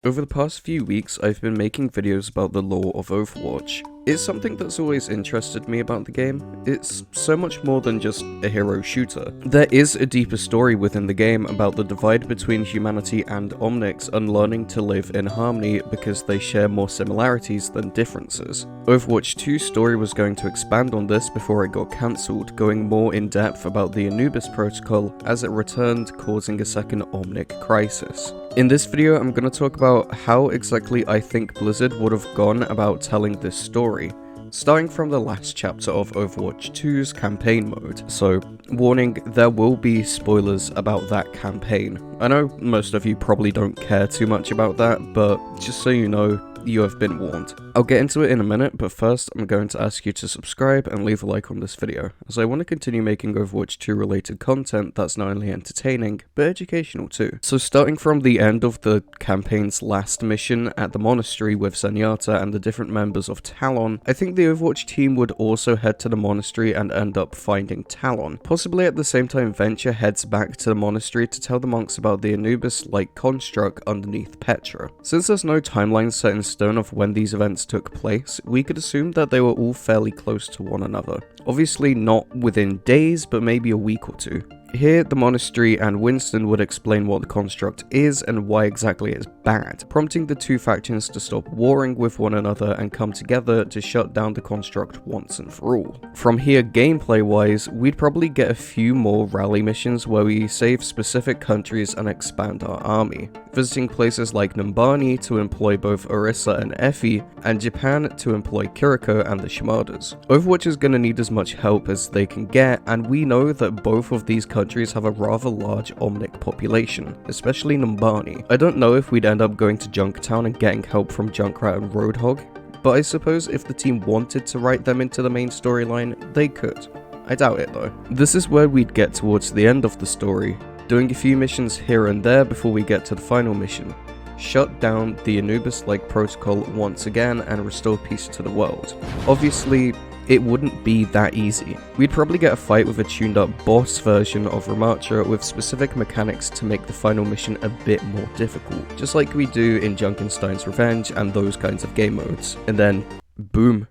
Over the past few weeks, I've been making videos about the lore of Overwatch. It's something that's always interested me about the game. It's so much more than just a hero shooter. There is a deeper story within the game about the divide between humanity and Omnics unlearning to live in harmony because they share more similarities than differences. Overwatch 2's story was going to expand on this before it got cancelled, going more in depth about the Anubis protocol as it returned, causing a second Omnic crisis. In this video, I'm going to talk about how exactly I think Blizzard would have gone about telling this story, starting from the last chapter of Overwatch 2's campaign mode. So, warning, there will be spoilers about that campaign. I know most of you probably don't care too much about that, but just so you know, you have been warned. I'll get into it in a minute, but first I'm going to ask you to subscribe and leave a like on this video, as I want to continue making Overwatch 2 related content that's not only entertaining, but educational too. So starting from the end of the campaign's last mission at the monastery with Zenyatta and the different members of Talon, I think the Overwatch team would also head to the monastery and end up finding Talon. Possibly at the same time Venture heads back to the monastery to tell the monks about the Anubis-like construct underneath Petra. Since there's no timeline set in stone of when these events took place, we could assume that they were all fairly close to one another. Obviously not within days, but maybe a week or two. Here, the monastery and Winston would explain what the construct is and why exactly it's bad, prompting the two factions to stop warring with one another and come together to shut down the construct once and for all. From here, gameplay-wise, we'd probably get a few more rally missions where we save specific countries and expand our army, visiting places like Numbani to employ both Orisa and Effie, and Japan to employ Kiriko and the Shimadas. Overwatch is going to need as much help as they can get, and we know that both of these countries have a rather large Omnic population, especially Numbani. I don't know if we'd end up going to Junktown and getting help from Junkrat and Roadhog, but I suppose if the team wanted to write them into the main storyline, they could. I doubt it though. This is where we'd get towards the end of the story, doing a few missions here and there before we get to the final mission. Shut down the Anubis-like protocol once again and restore peace to the world. Obviously, it wouldn't be that easy. We'd probably get a fight with a tuned up boss version of Ramattra with specific mechanics to make the final mission a bit more difficult, just like we do in Junkenstein's Revenge and those kinds of game modes. And then, boom.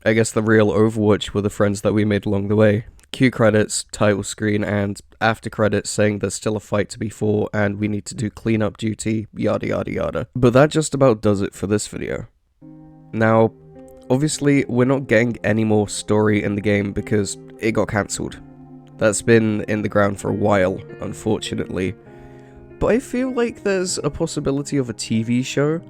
I guess the real Overwatch were the friends that we made along the way. Cue credits, title screen, and after credits saying there's still a fight to be fought and we need to do cleanup duty, yada yada yada. But that just about does it for this video. Now, obviously, we're not getting any more story in the game because it got cancelled. That's been in the ground for a while, unfortunately. But I feel like there's a possibility of a TV show,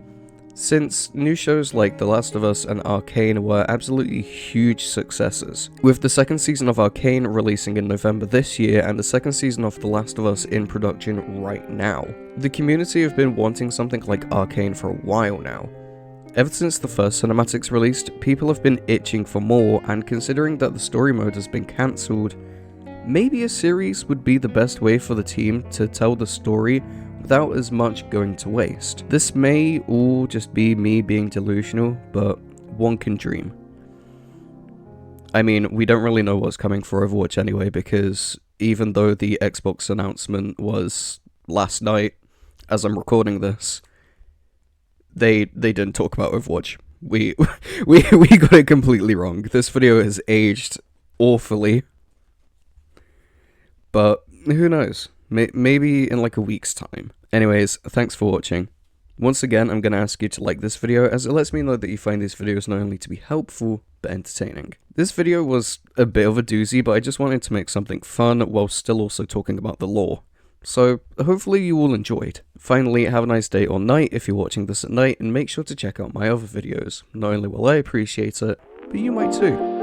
since new shows like The Last of Us and Arcane were absolutely huge successes, with the second season of Arcane releasing in November this year and the second season of The Last of Us in production right now. The community have been wanting something like Arcane for a while now. Ever since the first cinematics released, people have been itching for more, and considering that the story mode has been cancelled, maybe a series would be the best way for the team to tell the story without as much going to waste. This may all just be me being delusional, but one can dream. I mean, we don't really know what's coming for Overwatch anyway, because even though the Xbox announcement was last night, as I'm recording this, they didn't talk about Overwatch. We got it completely wrong. This video has aged awfully. But who knows? Maybe in like a week's time. Anyways, thanks for watching. Once again, I'm going to ask you to like this video, as it lets me know that you find these videos not only to be helpful, but entertaining. This video was a bit of a doozy, but I just wanted to make something fun while still also talking about the lore. So, hopefully you all enjoyed. Finally, have a nice day or night if you're watching this at night, and make sure to check out my other videos. Not only will I appreciate it, but you might too.